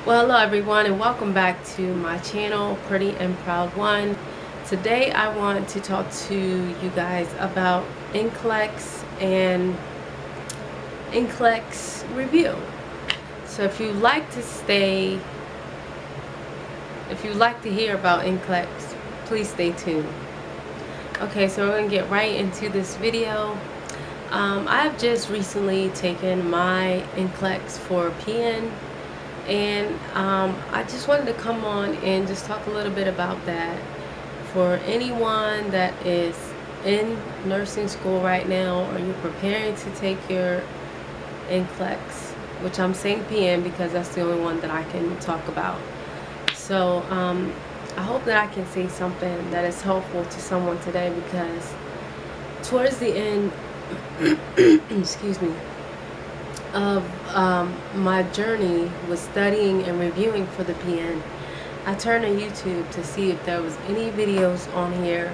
Well, hello everyone, and welcome back to my channel, Pretty and Proud One. Today I want to talk to you guys about Nclex and Nclex review. So if you'd like to hear about Nclex, please stay tuned. Okay, so we're gonna get right into this video. I've just recently taken my Nclex for PN, and I just wanted to come on and just talk a little bit about that for anyone that is in nursing school right now, or you're preparing to take your Nclex, which I'm saying PN because that's the only one that I can talk about. So I hope that I can say something that is helpful to someone today, because towards the end excuse me, of my journey with studying and reviewing for the PN, I turned to YouTube to see if there was any videos on here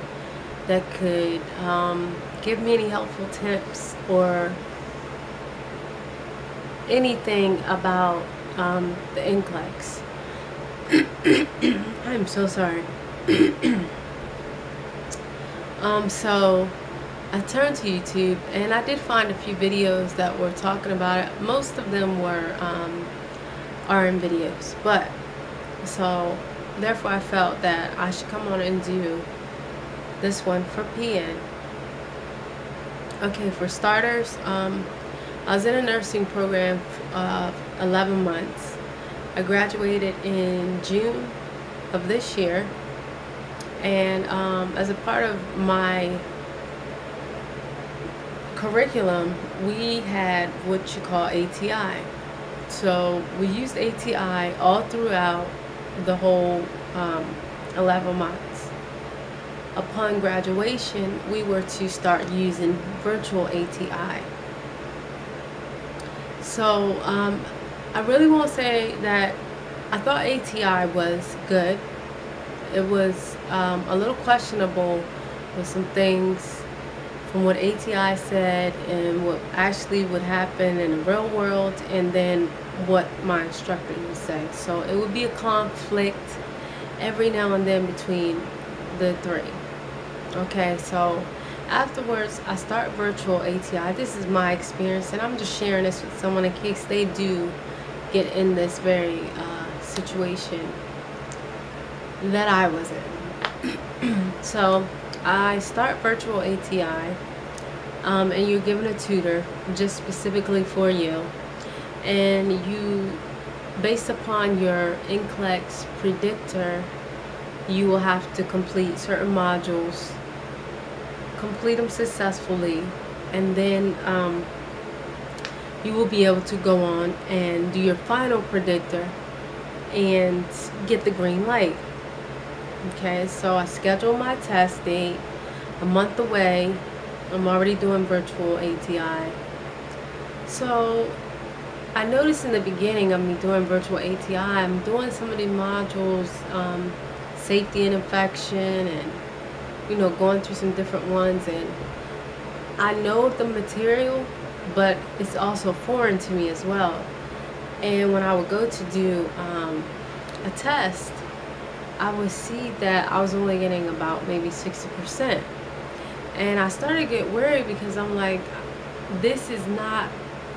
that could give me any helpful tips or anything about the Nclex. I'm so sorry. So I turned to YouTube and I did find a few videos that were talking about it. Most of them were RN videos, but so therefore I felt that I should come on and do this one for PN. Okay, for starters, I was in a nursing program of 11 months. I graduated in June of this year, and as a part of my curriculum, we had what you call ATI. So we used ATI all throughout the whole 11 months. Upon graduation, we were to start using virtual ATI. So I really won't say that I thought ATI was good. It was a little questionable with some things from what ATI said and what actually would happen in the real world, and then what my instructor would say. So it would be a conflict every now and then between the three. Okay, so afterwards I start virtual ATI. This is my experience, and I'm just sharing this with someone in case they do get in this very situation that I was in. So I start virtual ATI, and you're given a tutor just specifically for you, and you, based upon your Nclex predictor, you will have to complete certain modules, complete them successfully, and then you will be able to go on and do your final predictor and get the green light. Okay, so I scheduled my test date a month away. I'm already doing virtual ATI. So I noticed in the beginning of me doing virtual ATI, I'm doing some of these modules, safety and infection, and going through some different ones, and I know the material, but it's also foreign to me as well. And when I would go to do a test, I would see that I was only getting about maybe 60%. And I started to get worried, because I'm like, this is not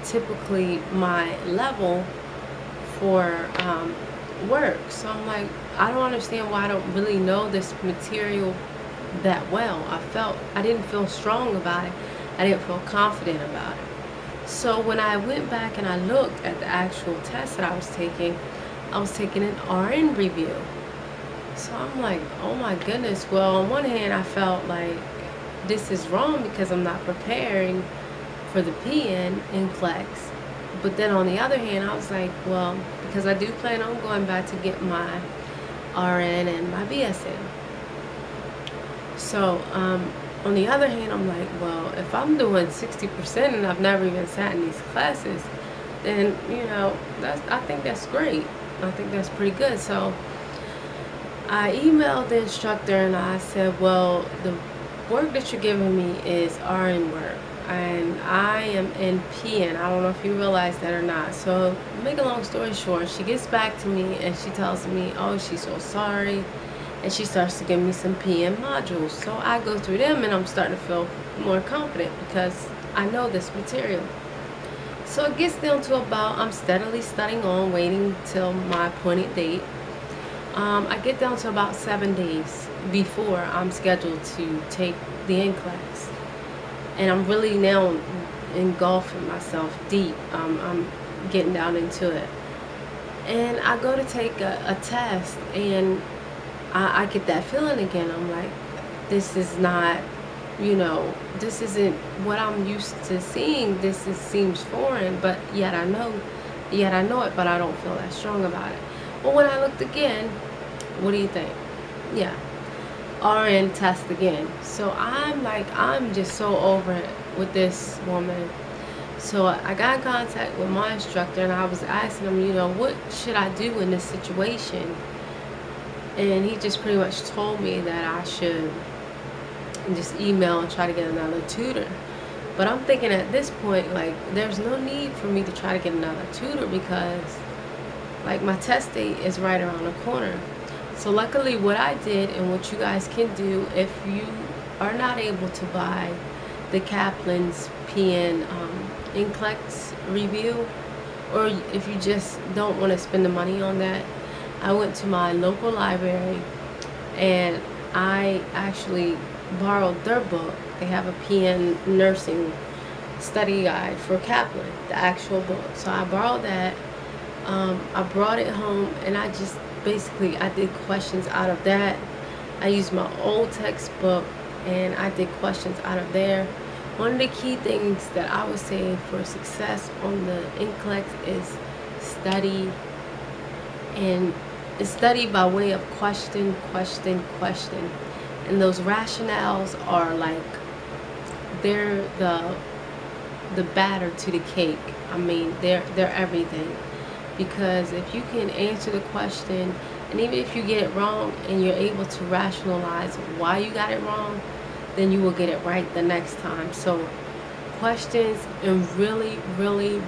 typically my level for work. So I'm like, I don't understand why I don't really know this material that well. I didn't feel strong about it. I didn't feel confident about it. So when I went back and I looked at the actual test that I was taking an RN review. So I'm like, oh my goodness. Well, on one hand, I felt like this is wrong because I'm not preparing for the PN Nclex. But then on the other hand, I was like, well, because I do plan on going back to get my RN and my BSN. So on the other hand, I'm like, well, if I'm doing 60% and I've never even sat in these classes, then I think that's great. I think that's pretty good. So I emailed the instructor and I said, well, the work that you're giving me is RN work. and I am in PN. I don't know if you realize that or not. So, make a long story short, she gets back to me and she tells me, oh, she's so sorry. And she starts to give me some PN modules. So I go through them and I'm starting to feel more confident because I know this material. So it gets down to about, I'm steadily studying on, waiting till my appointed date. I get down to about 7 days before I'm scheduled to take the Nclex. And I'm really now engulfing myself deep. I'm getting down into it. And I go to take a test, and I get that feeling again. I'm like, this is not, this isn't what I'm used to seeing. Seems foreign, but yet I know it, but I don't feel that strong about it. But when I looked again, what do you think? Yeah, RN test again. So I'm just so over it with this woman. So I got in contact with my instructor and I was asking him, what should I do in this situation? And he just pretty much told me that I should just email and try to get another tutor. But I'm thinking at this point, like, there's no need for me to try to get another tutor because, like, my test date is right around the corner. So luckily what I did, and what you guys can do if you are not able to buy the Kaplan's PN Nclex review, or if you just don't want to spend the money on that, I went to my local library and I actually borrowed their book. They have a PN nursing study guide for Kaplan, the actual book. So I borrowed that. I brought it home and I just basically I did questions out of that. I used my old textbook and I did questions out of there. One of the key things that I would say for success on the Nclex is study, and study by way of question. And those rationales are like, they're the batter to the cake. I mean, they're everything. Because if you can answer the question, and even if you get it wrong and you're able to rationalize why you got it wrong, then you will get it right the next time. So questions, and really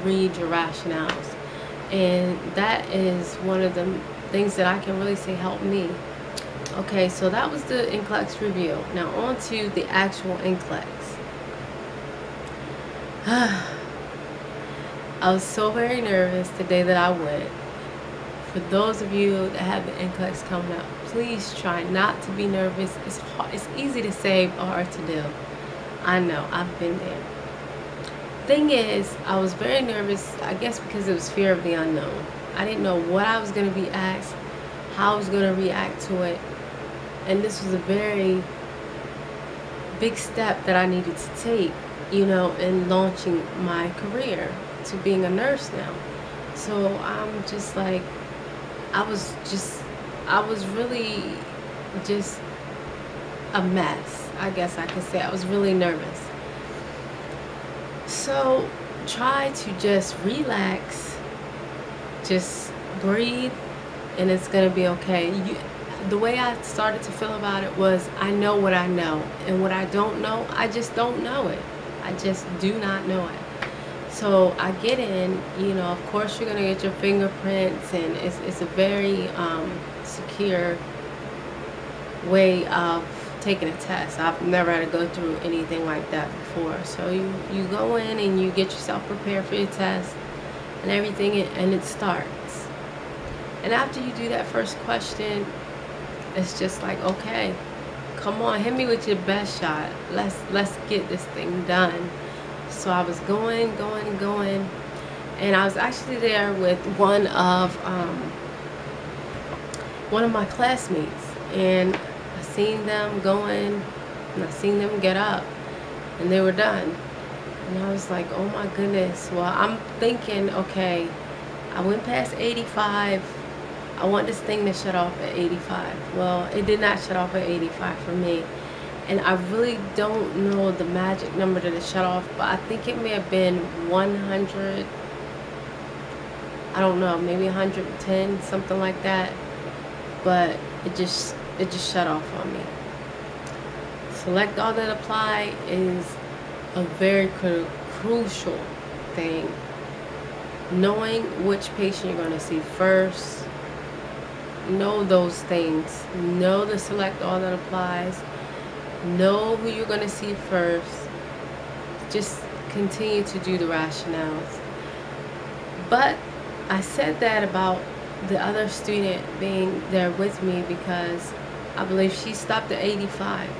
read your rationales. And that is one of the things that I can really say helped me. Okay, so that was the Nclex review. Now on to the actual Nclex. I was so very nervous the day that I went. For those of you that have the Nclex coming up, please try not to be nervous. It's hard, it's easy to say, but hard to do. I know, I've been there. Thing is, I was very nervous, I guess because it was fear of the unknown. I didn't know what I was going to be asked, how I was going to react to it. And this was a very big step that I needed to take, in launching my career to being a nurse now. So I'm just like, I was really just a mess, I guess I could say. I was really nervous. So try to just relax, just breathe, and it's gonna be okay. The way I started to feel about it was, I know what I know, and what I don't know, I just don't know it. I just do not know it. So I get in, of course you're gonna get your fingerprints, and it's a very secure way of taking a test. I've never had to go through anything like that before. So you go in and you get yourself prepared for your test and everything, and it starts. And after you do that first question, it's just like, okay, come on, hit me with your best shot. Let's get this thing done. So I was going, and I was actually there with one of my classmates, and I seen them going, and I seen them get up, and they were done. And I was like, oh my goodness. Well, I'm thinking, okay, I went past 85. I want this thing to shut off at 85. Well, it did not shut off at 85 for me. And I really don't know the magic number that it shut off, but I think it may have been 100. I don't know, maybe 110, something like that. But it just shut off on me. Select all that apply is a very crucial thing. Knowing which patient you're going to see first. Know those things. Know the select all that applies. Know who you're going to see first. Just continue to do the rationales. But I said that about the other student being there with me because I believe she stopped at 85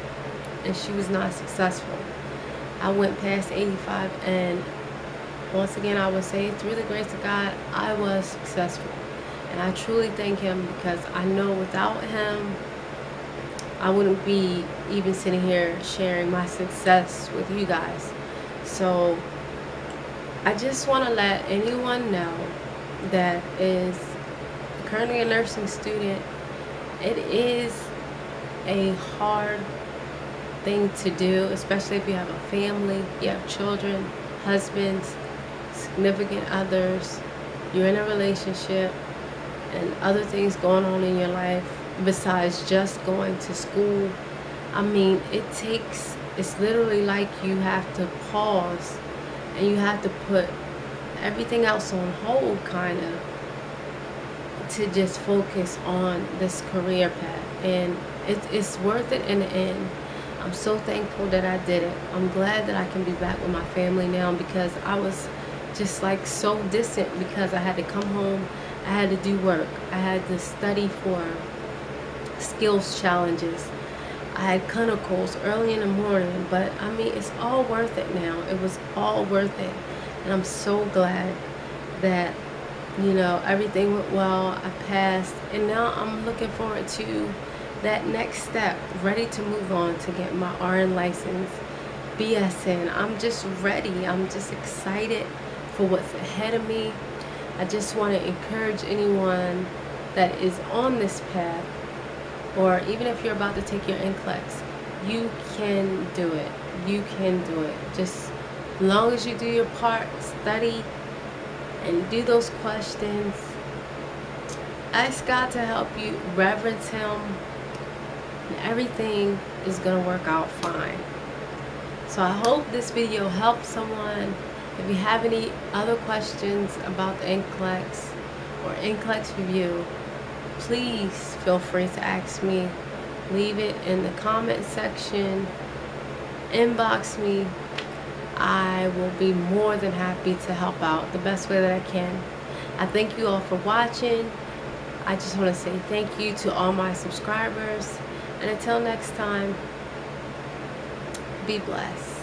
and she was not successful. I went past 85, and once again I would say through the grace of God I was successful, and I truly thank him because I know without him I wouldn't be even sitting here sharing my success with you guys. So I just want to let anyone know that is currently a nursing student, it is a hard thing to do, especially if you have a family, you have children, husbands, significant others, you're in a relationship, and other things going on in your life besides just going to school. I mean, it's literally like you have to pause and you have to put everything else on hold, kind of, to just focus on this career path. And it's worth it in the end. I'm so thankful that I did it. I'm glad that I can be back with my family now, because I was just like so distant because I had to come home, I had to do work, I had to study for skills challenges, I had clinicals early in the morning. But I mean, it's all worth it now. It was all worth it, and I'm so glad that, you know, everything went well. I passed, and now I'm looking forward to that next step, ready to move on to get my RN license, BSN. I'm just ready. I'm just excited for what's ahead of me. I just want to encourage anyone that is on this path, or even if you're about to take your NCLEX, you can do it. You can do it. Just as long as you do your part, study, and do those questions. Ask God to help you, reverence Him, and everything is going to work out fine. So I hope this video helps someone. If you have any other questions about the NCLEX or NCLEX review, please feel free to ask me. Leave it in the comment section. Inbox me. I will be more than happy to help out the best way that I can. I thank you all for watching. I just want to say thank you to all my subscribers. And until next time, be blessed.